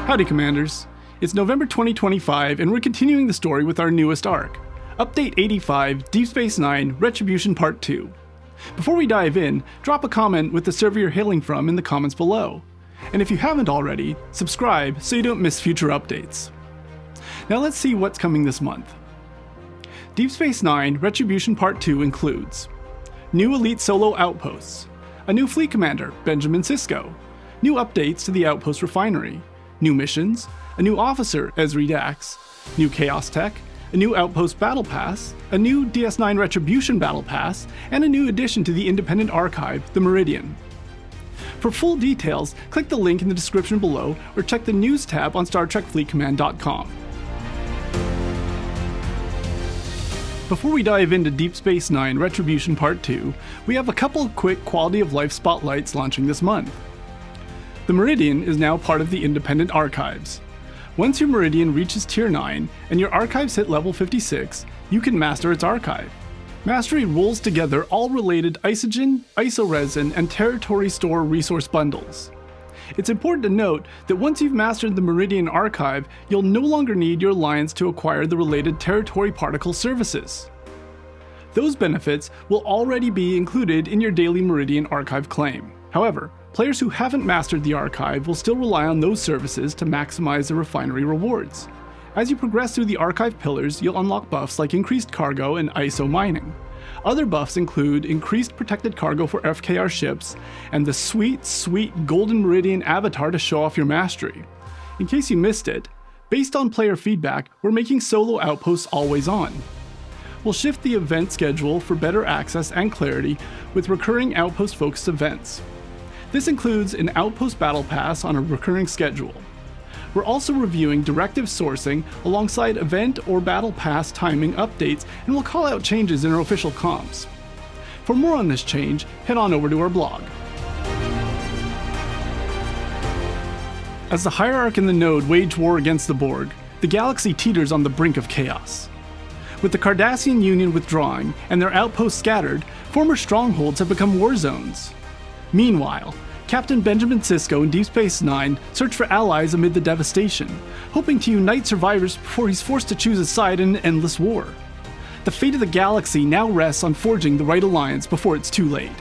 Howdy, Commanders. It's November 2025, and we're continuing the story with our newest arc, Update 85, Deep Space Nine, Retribution Part 2. Before we dive in, drop a comment with the server you're hailing from in the comments below. And if you haven't already, subscribe so you don't miss future updates. Now let's see what's coming this month. Deep Space Nine, Retribution Part 2 includes new Elite Solo Outposts, a new Fleet Commander, Benjamin Sisko, new updates to the Outpost Refinery, new missions, a new officer, Ezri Dax, new Chaos Tech, a new Outpost Battle Pass, a new DS9 Retribution Battle Pass, and a new addition to the independent archive, the Meridian. For full details, click the link in the description below or check the News tab on StarTrekFleetCommand.com. Before we dive into Deep Space Nine Retribution Part 2, we have a couple of quick quality of life spotlights launching this month. The Meridian is now part of the independent archives. Once your Meridian reaches Tier 9 and your archives hit level 56, you can master its archive. Mastery rolls together all related isogen, isoresin, and territory store resource bundles. It's important to note that once you've mastered the Meridian archive, you'll no longer need your alliance to acquire the related territory particle services. Those benefits will already be included in your daily Meridian archive claim. However, players who haven't mastered the archive will still rely on those services to maximize the refinery rewards. As you progress through the archive pillars, you'll unlock buffs like increased cargo and ISO mining. Other buffs include increased protected cargo for FKR ships, and the sweet Golden Meridian avatar to show off your mastery. In case you missed it, based on player feedback, we're making solo outposts always on. We'll shift the event schedule for better access and clarity with recurring outpost-focused events. This includes an Outpost Battle Pass on a recurring schedule. We're also reviewing directive sourcing alongside event or battle pass timing updates, and we'll call out changes in our official comms. For more on this change, head on over to our blog. As the Hierarch and the Node wage war against the Borg, the galaxy teeters on the brink of chaos. With the Cardassian Union withdrawing and their outposts scattered, former strongholds have become warzones. Meanwhile, Captain Benjamin Sisko in Deep Space Nine search for allies amid the devastation, hoping to unite survivors before he's forced to choose a side in an endless war. The fate of the galaxy now rests on forging the right alliance before it's too late.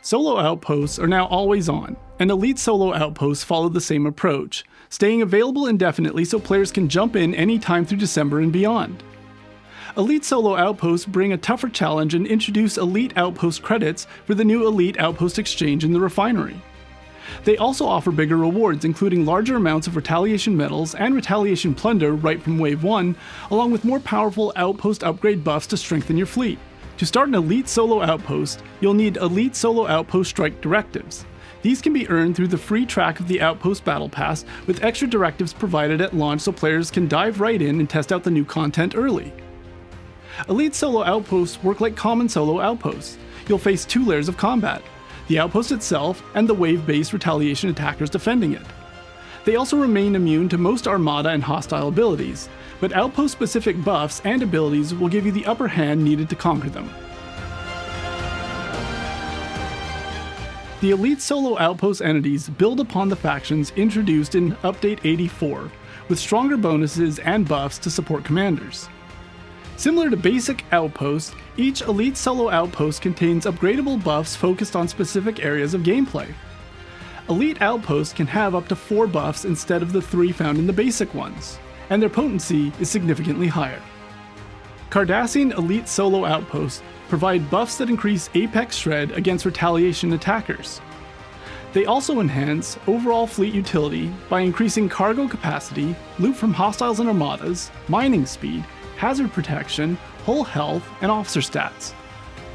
Solo outposts are now always on, and elite solo outposts follow the same approach, staying available indefinitely so players can jump in anytime through December and beyond. Elite Solo Outposts bring a tougher challenge and introduce Elite Outpost credits for the new Elite Outpost exchange in the Refinery. They also offer bigger rewards, including larger amounts of Retaliation medals and Retaliation plunder right from Wave 1, along with more powerful Outpost upgrade buffs to strengthen your fleet. To start an Elite Solo Outpost, you'll need Elite Solo Outpost Strike Directives. These can be earned through the free track of the Outpost Battle Pass, with extra directives provided at launch so players can dive right in and test out the new content early. Elite Solo Outposts work like common solo outposts. You'll face two layers of combat, the outpost itself and the wave-based retaliation attackers defending it. They also remain immune to most Armada and hostile abilities, but outpost-specific buffs and abilities will give you the upper hand needed to conquer them. The Elite Solo Outpost entities build upon the factions introduced in Update 84, with stronger bonuses and buffs to support commanders. Similar to basic outposts, each Elite Solo Outpost contains upgradable buffs focused on specific areas of gameplay. Elite Outposts can have up to 4 buffs instead of the 3 found in the basic ones, and their potency is significantly higher. Cardassian Elite Solo Outposts provide buffs that increase Apex Shred against retaliation attackers. They also enhance overall fleet utility by increasing cargo capacity, loot from hostiles and armadas, mining speed, hazard protection, hull health, and officer stats.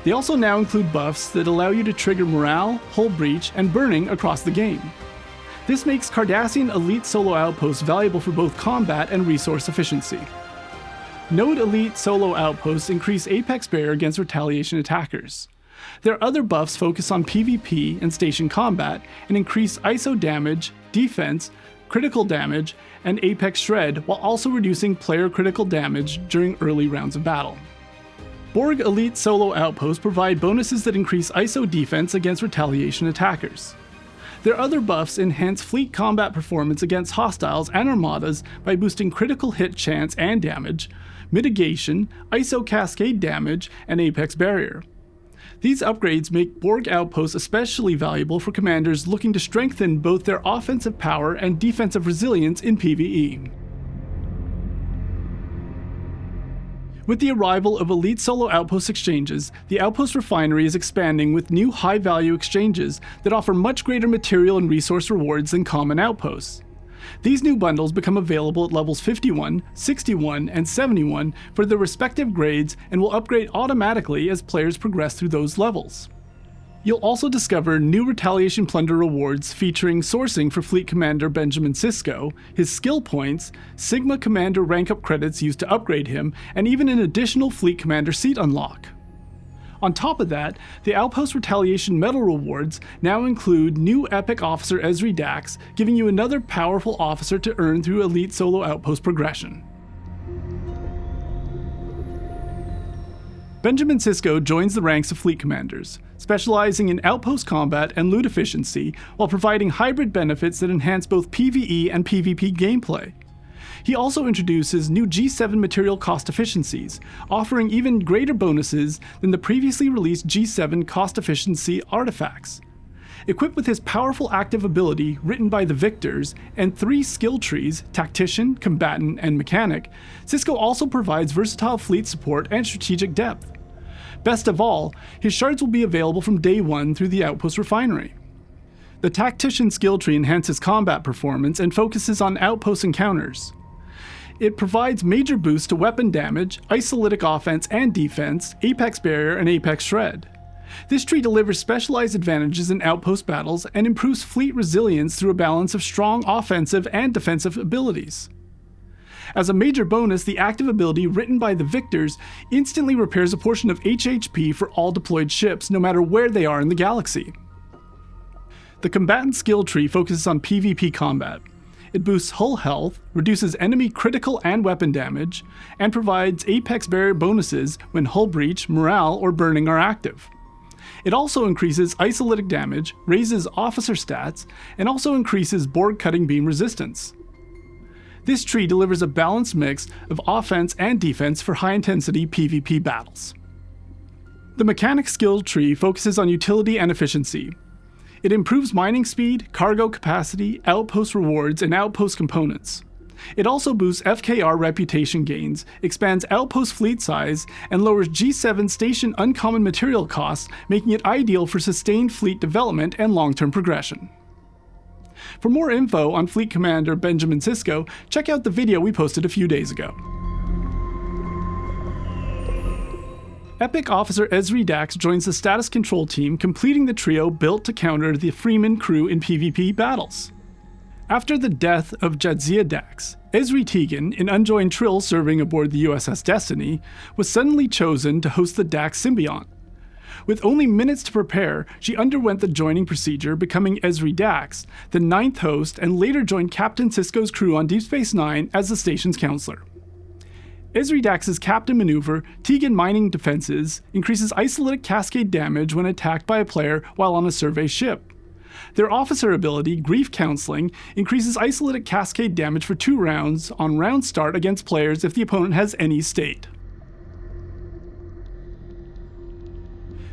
They also now include buffs that allow you to trigger morale, hull breach, and burning across the game. This makes Cardassian Elite Solo Outposts valuable for both combat and resource efficiency. Node Elite Solo Outposts increase Apex Barrier against retaliation attackers. Their other buffs focus on PvP and station combat and increase ISO damage, defense, critical damage, and Apex Shred, while also reducing player critical damage during early rounds of battle. Borg Elite Solo Outposts provide bonuses that increase ISO defense against retaliation attackers. Their other buffs enhance fleet combat performance against hostiles and armadas by boosting critical hit chance and damage, mitigation, ISO cascade damage, and apex barrier. These upgrades make Borg Outposts especially valuable for commanders looking to strengthen both their offensive power and defensive resilience in PvE. With the arrival of elite solo outpost exchanges, the Outpost Refinery is expanding with new high-value exchanges that offer much greater material and resource rewards than common outposts. These new bundles become available at levels 51, 61, and 71 for their respective grades and will upgrade automatically as players progress through those levels. You'll also discover new Retaliation Plunder rewards featuring sourcing for Fleet Commander Benjamin Sisko, his skill points, Sigma Commander rank up credits used to upgrade him, and even an additional Fleet Commander seat unlock. On top of that, the Outpost Retaliation Medal rewards now include new Epic Officer Ezri Dax, giving you another powerful officer to earn through Elite Solo Outpost progression. Benjamin Sisko joins the ranks of Fleet Commanders, specializing in outpost combat and loot efficiency while providing hybrid benefits that enhance both PvE and PvP gameplay. He also introduces new G7 material cost efficiencies, offering even greater bonuses than the previously released G7 cost efficiency artifacts. Equipped with his powerful active ability written by the Victors and 3 skill trees, Tactician, Combatant, and Mechanic, Sisko also provides versatile fleet support and strategic depth. Best of all, his shards will be available from day 1 through the Outpost Refinery. The Tactician skill tree enhances combat performance and focuses on outpost encounters. It provides major boosts to weapon damage, isolytic offense and defense, apex barrier, and apex shred. This tree delivers specialized advantages in outpost battles and improves fleet resilience through a balance of strong offensive and defensive abilities. As a major bonus, the active ability written by the Victors instantly repairs a portion of HHP for all deployed ships, no matter where they are in the galaxy. The Combatant skill tree focuses on PvP combat. It boosts hull health, reduces enemy critical and weapon damage, and provides apex barrier bonuses when hull breach, morale, or burning are active. It also increases isolytic damage, raises officer stats, and also increases Borg cutting beam resistance. This tree delivers a balanced mix of offense and defense for high-intensity PvP battles. The Mechanic skill tree focuses on utility and efficiency. It improves mining speed, cargo capacity, outpost rewards, and outpost components. It also boosts FKR reputation gains, expands outpost fleet size, and lowers G7 station uncommon material costs, making it ideal for sustained fleet development and long-term progression. For more info on Fleet Commander Benjamin Sisko, check out the video we posted a few days ago. Epic Officer Ezri Dax joins the status control team, completing the trio built to counter the Freeman crew in PvP battles. After the death of Jadzia Dax, Ezri Tegan, an unjoined Trill serving aboard the USS Destiny, was suddenly chosen to host the Dax symbiont. With only minutes to prepare, she underwent the joining procedure, becoming Ezri Dax, the 9th host, and later joined Captain Sisko's crew on Deep Space Nine as the station's counselor. Ezri Dax's captain maneuver, Tegan Mining Defenses, increases isolytic cascade damage when attacked by a player while on a survey ship. Their officer ability, Grief Counseling, increases isolytic cascade damage for 2 rounds on round start against players if the opponent has any state.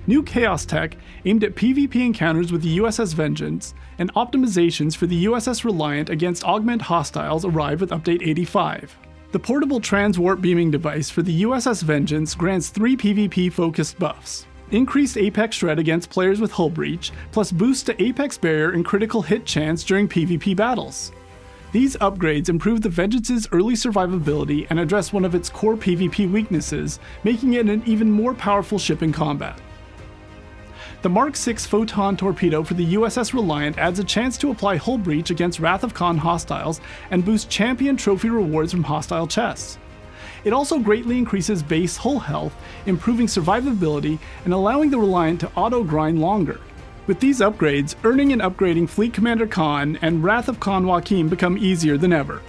New Chaos Tech, aimed at PvP encounters with the USS Vengeance, and optimizations for the USS Reliant against augment hostiles arrive with Update 85. The portable transwarp beaming device for the USS Vengeance grants 3 PvP-focused buffs. Increased apex shred against players with hull breach, plus boost to apex barrier and critical hit chance during PvP battles. These upgrades improve the Vengeance's early survivability and address one of its core PvP weaknesses, making it an even more powerful ship in combat. The Mark 6 Photon Torpedo for the USS Reliant adds a chance to apply hull breach against Wrath of Khan hostiles and boost champion trophy rewards from hostile chests. It also greatly increases base hull health, improving survivability and allowing the Reliant to auto-grind longer. With these upgrades, earning and upgrading Fleet Commander Khan and Wrath of Khan Joaquin become easier than ever.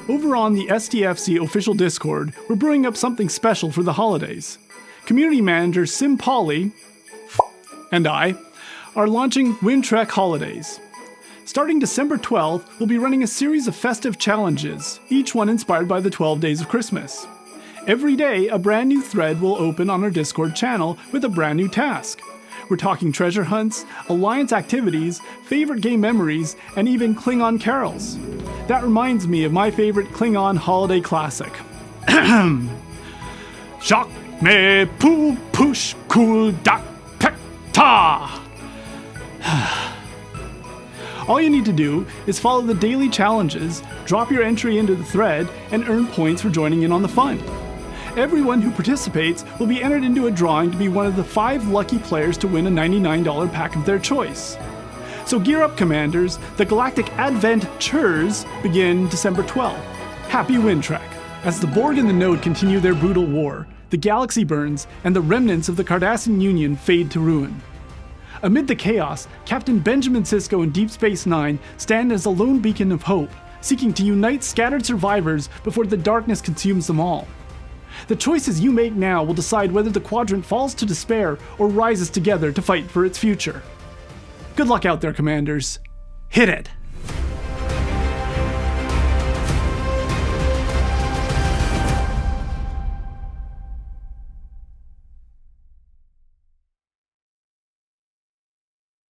Over on the STFC official Discord, we're brewing up something special for the holidays. Community manager Sim Polly and I, are launching Windtrek Holidays. Starting December 12th, we'll be running a series of festive challenges, each one inspired by the 12 days of Christmas. Every day, a brand new thread will open on our Discord channel with a brand new task. We're talking treasure hunts, alliance activities, favorite game memories, and even Klingon carols. That reminds me of my favorite Klingon holiday classic. Shock me poo push cool dak pek ta. All you need to do is follow the daily challenges, drop your entry into the thread, and earn points for joining in on the fun. Everyone who participates will be entered into a drawing to be one of the 5 lucky players to win a $99 pack of their choice. So gear up, Commanders. The Galactic Adventures begin December 12th. Happy Windtrek! As the Borg and the Node continue their brutal war, the galaxy burns, and the remnants of the Cardassian Union fade to ruin. Amid the chaos, Captain Benjamin Sisko and Deep Space Nine stand as a lone beacon of hope, seeking to unite scattered survivors before the darkness consumes them all. The choices you make now will decide whether the Quadrant falls to despair or rises together to fight for its future. Good luck out there, Commanders. Hit it!